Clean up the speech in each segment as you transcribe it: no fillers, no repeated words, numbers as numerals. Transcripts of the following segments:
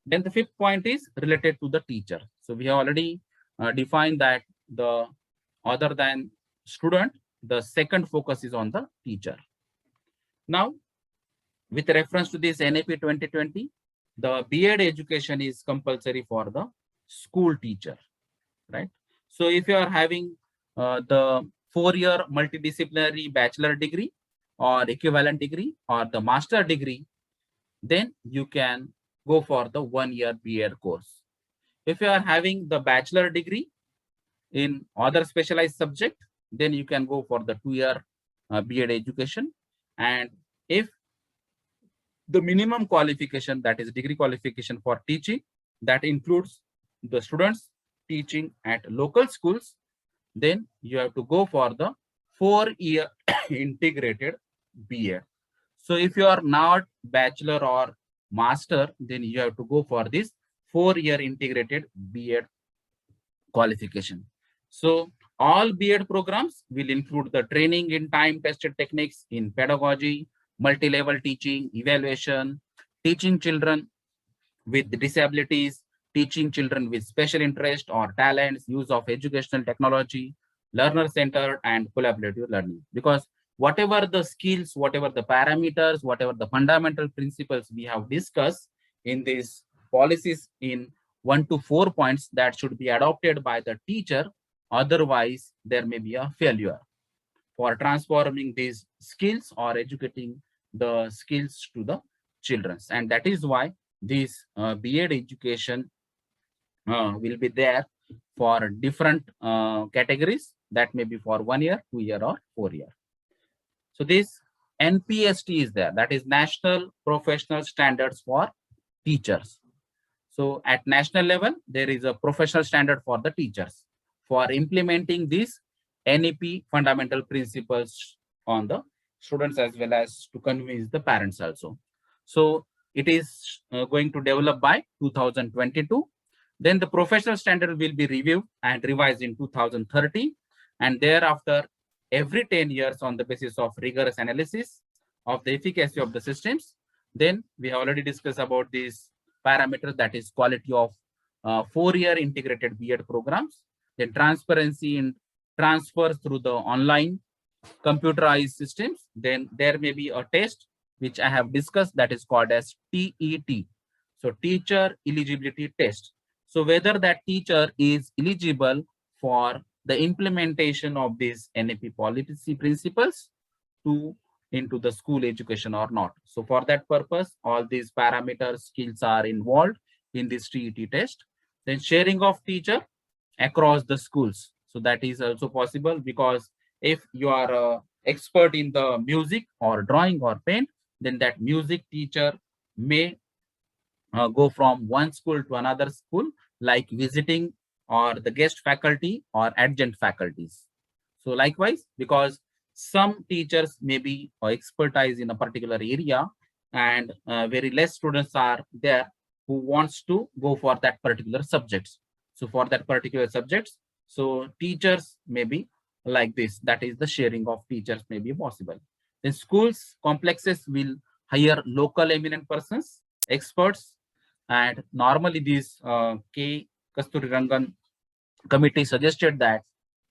Then the fifth point is related to the teacher. So we have already defined that the other than student, the second focus is on the teacher. Now, with reference to this NAP 2020, the B.Ed education is compulsory for the school teacher, right? So if you are having the 4-year multidisciplinary bachelor degree or equivalent degree or the master degree, then you can go for the 1-year B.Ed course. If you are having the bachelor degree in other specialized subject, then you can go for the 2-year B.Ed education. And if the minimum qualification, that is degree qualification for teaching, that includes the students teaching at local schools, then you have to go for the 4-year integrated B.Ed. So if you are not bachelor or master, then you have to go for this 4-year integrated B.Ed qualification. So all B.Ed programs will include the training in time-tested techniques in pedagogy, multi-level teaching, evaluation, teaching children with disabilities, teaching children with special interest or talents, use of educational technology, learner-centered and collaborative learning. Because whatever the skills, whatever the parameters, whatever the fundamental principles we have discussed in these policies in 1 to 4 points, that should be adopted by the teacher. Otherwise, there may be a failure for transforming these skills or educating the skills to the children. And that is why this B.Ed education will be there for different categories, that may be for 1 year, 2 year or 4 year. So this NPST is there, that is National Professional Standards for Teachers. So at national level, there is a professional standard for the teachers for implementing these NEP fundamental principles on the students as well as to convince the parents also. So it is going to develop by 2022. Then the professional standard will be reviewed and revised in 2030. And thereafter, every 10 years on the basis of rigorous analysis of the efficacy of the systems. Then we have already discussed about this parameter, that is quality of 4-year integrated B.Ed programs, then transparency in transfers through the online computerized systems. Then there may be a test which I have discussed, that is called as TET. So teacher eligibility test. So whether that teacher is eligible for the implementation of these NAP policy principles to into the school education or not. So for that purpose, all these parameters, skills are involved in this TET test. Then sharing of teacher across the schools. So that is also possible, because if you are a expert in the music or drawing or paint, then that music teacher may go from one school to another school, like visiting or the guest faculty or adjunct faculties. So likewise, because some teachers may be expertise in a particular area, and very less students are there who wants to go for that particular subjects. So for that particular subjects, so teachers may be like this, that is the sharing of teachers may be possible. Then schools complexes will hire local eminent persons, experts, and normally these K. Kasturi Rangan committee suggested that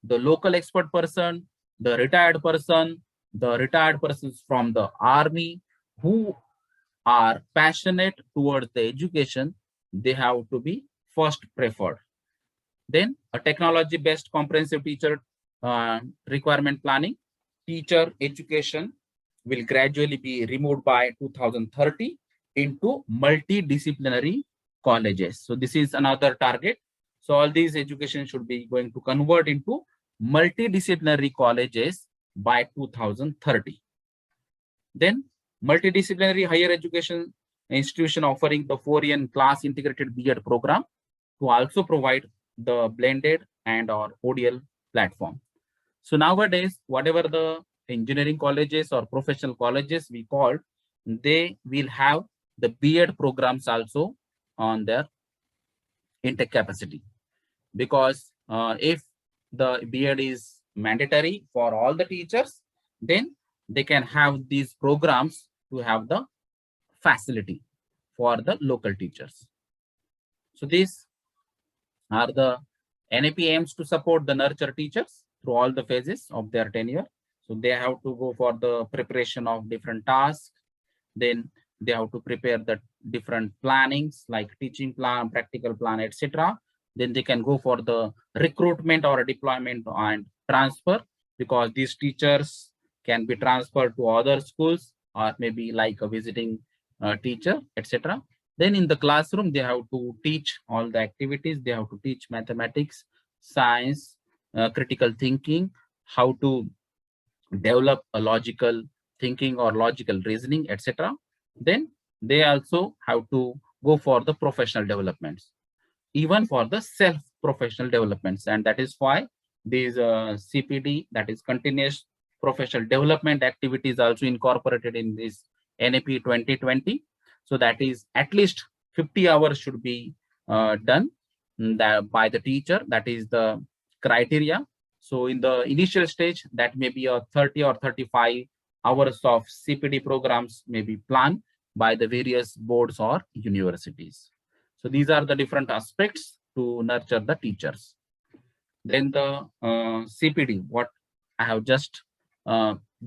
the local expert person, the retired persons from the army who are passionate towards the education, they have to be first preferred. Then a technology-based comprehensive teacher requirement planning, teacher education will gradually be removed by 2030 into multidisciplinary colleges. So this is another target. So all these education should be going to convert into multidisciplinary colleges by 2030. Then multidisciplinary higher education institution offering the 4-year class integrated B.Ed program to also provide the blended and or ODL platform. So nowadays, whatever the engineering colleges or professional colleges we call, they will have the B.Ed programs also on their intake capacity. Because if the B.Ed is mandatory for all the teachers, then they can have these programs to have the facility for the local teachers. So these are the NAP aims to support the nurture teachers through all the phases of their tenure. So they have to go for the preparation of different tasks. Then they have to prepare the different plannings like teaching plan, practical plan, etc. Then they can go for the recruitment or deployment and transfer, because these teachers can be transferred to other schools or maybe like a visiting teacher, etc. Then in the classroom, they have to teach all the activities. They have to teach mathematics, science, critical thinking, how to develop a logical thinking or logical reasoning, etc. Then they also have to go for the professional developments, even for the self professional developments. And that is why these CPD, that is continuous professional development activities, also incorporated in this NAP 2020. So that is at least 50 hours should be done by the teacher. That is the criteria. So in the initial stage, that may be a 30 or 35 hours of CPD programs may be planned by the various boards or universities. So these are the different aspects to nurture the teachers. Then the CPD, what I have just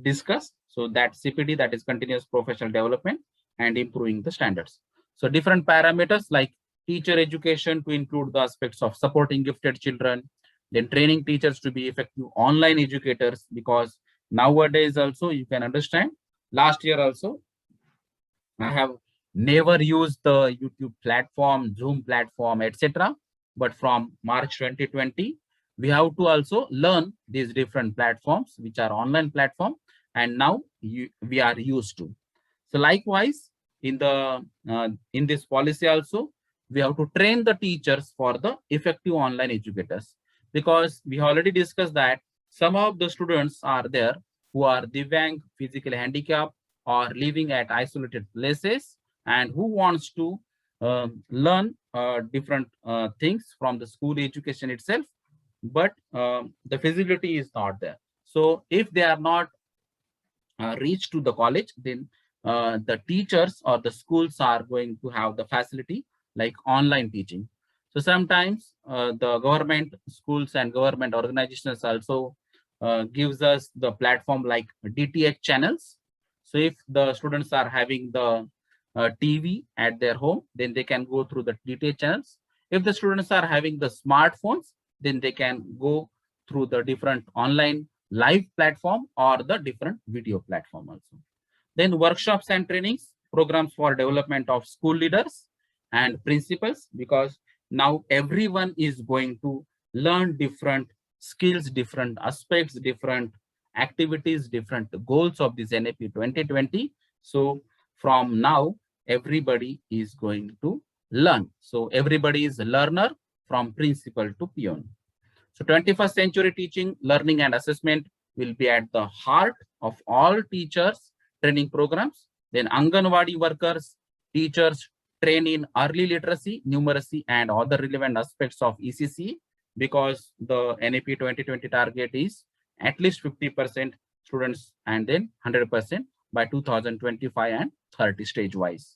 discussed. So that CPD, that is continuous professional development and improving the standards. So different parameters like teacher education to include the aspects of supporting gifted children, then training teachers to be effective online educators, because nowadays also you can understand, last year also I have never used the YouTube platform, Zoom platform, etc. But from March 2020, we have to also learn these different platforms, which are online platform, and now we are used to. So likewise, in this policy also, we have to train the teachers for the effective online educators, because we already discussed that some of the students are there who are Divyang, physically handicapped, or living at isolated places, and who wants to learn different things from the school education itself, but the feasibility is not there. So if they are not reached to the college, then the teachers or the schools are going to have the facility like online teaching. So sometimes the government schools and government organizations also gives us the platform like DTH channels. So if the students are having the TV at their home, then they can go through the DTH channels. If the students are having the smartphones, then they can go through the different online live platform or the different video platform also. Then workshops and trainings, programs for development of school leaders and principals, because now everyone is going to learn different skills, different aspects, different activities, different goals of this NAP 2020. So from now, everybody is going to learn. So everybody is a learner from principal to peon. So 21st century teaching, learning and assessment will be at the heart of all teachers training programs. Then Anganwadi workers, teachers train in early literacy, numeracy, and other relevant aspects of ECC, because the NAP 2020 target is at least 50% students and then 100% by 2025 and 30 stage wise.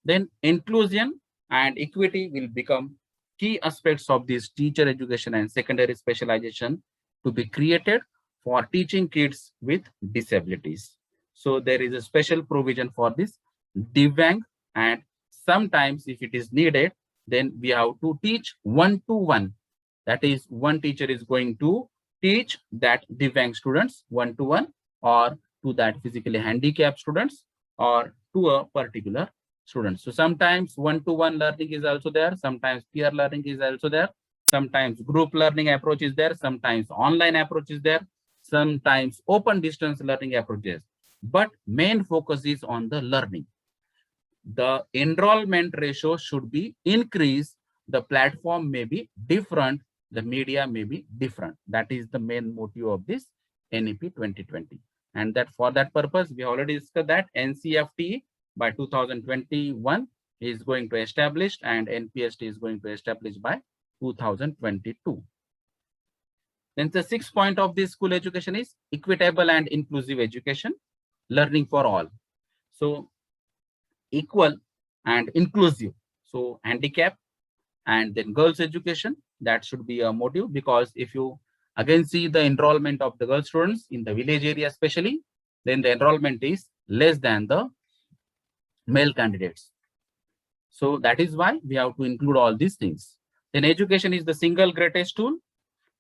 Then inclusion and equity will become key aspects of this teacher education and secondary specialization to be created for teaching kids with disabilities. So there is a special provision for this Divyang, and sometimes if it is needed, then we have to teach one-to-one. That is, one teacher is going to teach that Divyang students one-to-one, or to that physically handicapped students, or to a particular student. So sometimes one-to-one learning is also there, sometimes peer learning is also there, sometimes group learning approach is there, sometimes online approach is there, sometimes open distance learning approaches. But main focus is on the learning. The enrollment ratio should be increased. The platform may be different. The media may be different. That is the main motive of this NAP 2020. And that for that purpose, we already discussed that NCFT by 2021 is going to establish, and NPST is going to establish by 2022. Then the sixth point of this school education is equitable and inclusive education, learning for all. So equal and inclusive. So handicap, And then girls education, that should be a motive, because if you again see the enrollment of the girl students in the village area especially, then the enrollment is less than the male candidates. So that is why we have to include all these things. Then education is the single greatest tool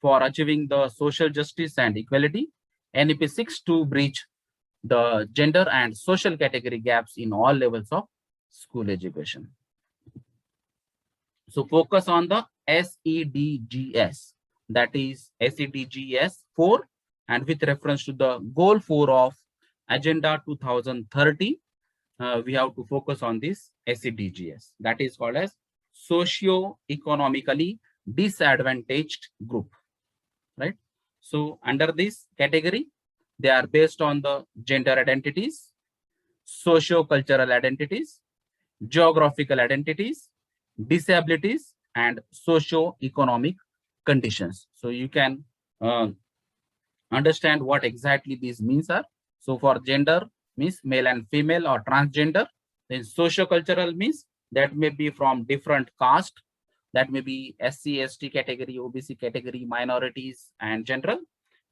for achieving the social justice and equality. NEP 6 to bridge the gender and social category gaps in all levels of school education. So focus on the SEDGS, that is SEDGS 4, and with reference to the goal 4 of Agenda 2030, we have to focus on this SEDGS, that is called as socio-economically disadvantaged group, right? So under this category, they are based on the gender identities, socio-cultural identities, geographical identities, disabilities, and socio-economic conditions. So you can understand what exactly these means are. So for gender means male and female or transgender. Then socio-cultural means that may be from different caste, that may be SC, ST category, OBC category, minorities, and general.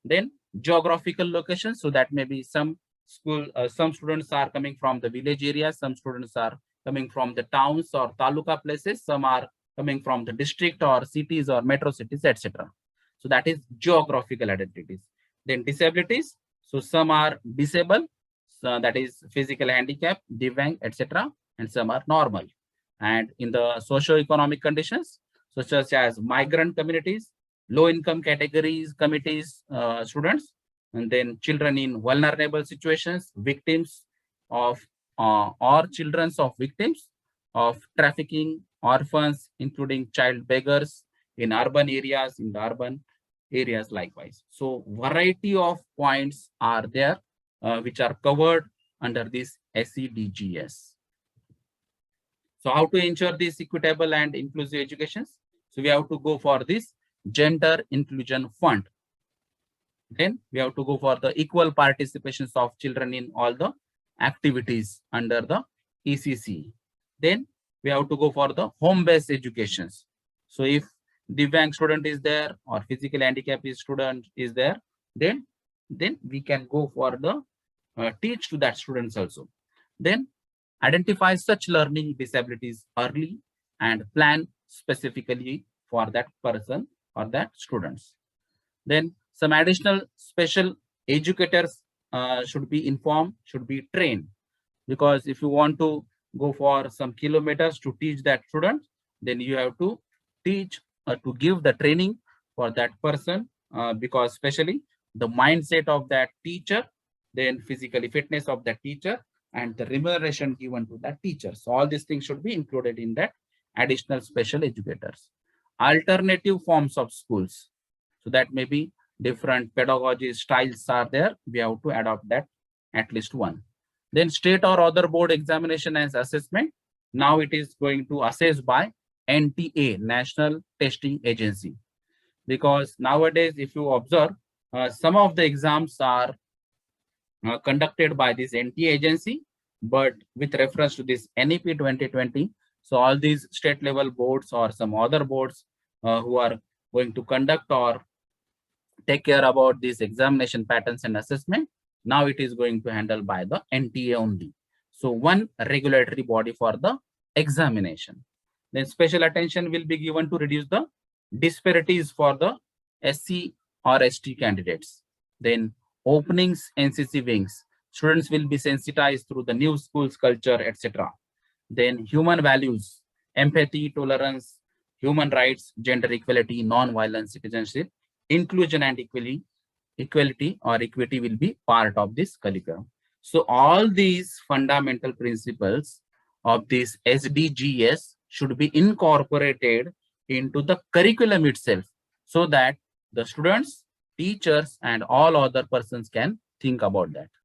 Then geographical location, so that may be some school, some students are coming from the village area, some students are coming from the towns or taluka places, some are coming from the district or cities or metro cities, etc. So that is geographical identities. Then disabilities, so some are disabled, so that is physical handicap, divang, etc., and some are normal. And in the socio-economic conditions, such as migrant communities, low-income categories, committees, students, and then children in vulnerable situations, victims of or children of victims of trafficking, orphans, including child beggars in urban areas, likewise. So variety of points are there which are covered under this SEDGS. So how to ensure this equitable and inclusive education? So we have to go for this gender inclusion fund. Then we have to go for the equal participations of children in all the activities under the ECC. Then we have to go for the home-based educations. So if Divang student is there or physical handicap student is there, then we can go for the teach to that students also. Then identify such learning disabilities early and plan specifically for that person or that students. Then some additional special educators should be informed, should be trained, because if you want to go for some kilometers to teach that student, then you have to teach to give the training for that person, because especially the mindset of that teacher, then physically fitness of that teacher, and the remuneration given to that teacher. So all these things should be included in that additional special educators. Alternative forms of schools, so that may be different pedagogy styles are there, we have to adopt that at least one. Then state or other board examination and assessment, now it is going to assess by NTA, National Testing Agency, because nowadays if you observe, some of the exams are conducted by this NTA agency, but with reference to this NEP 2020, so all these state level boards or some other boards who are going to conduct or take care about these examination patterns and assessment, now it is going to handle by the NTA only. So one regulatory body for the examination. Then special attention will be given to reduce the disparities for the SC or ST candidates. Then openings, NCC wings, students will be sensitized through the new schools culture, etc. Then human values, empathy, tolerance, human rights, gender equality, non-violent citizenship, inclusion and equality or equity will be part of this curriculum. So all these fundamental principles of this SDGs should be incorporated into the curriculum itself, so that the students, teachers, and all other persons can think about that.